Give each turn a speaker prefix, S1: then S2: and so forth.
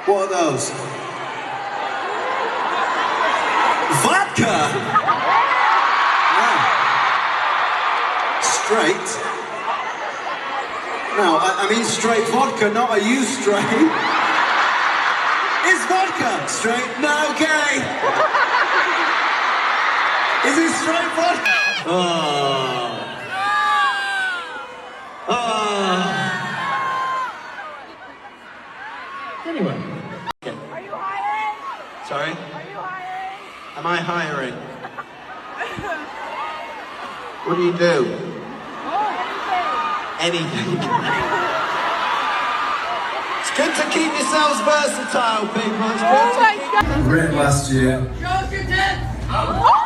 S1: What are those? Vodka? Yeah. Straight? No, I mean straight vodka, not are you straight? Is vodka straight? No, gay! Is it straight vodka? Oh. Oh. Anyway.
S2: Are you hiring?
S1: Sorry?
S2: Are you hiring?
S1: Am I hiring? What do you do? Anything. It's good to keep yourselves versatile, people. It's good to keep...
S2: God!
S1: Red last year.
S2: Show us your tits!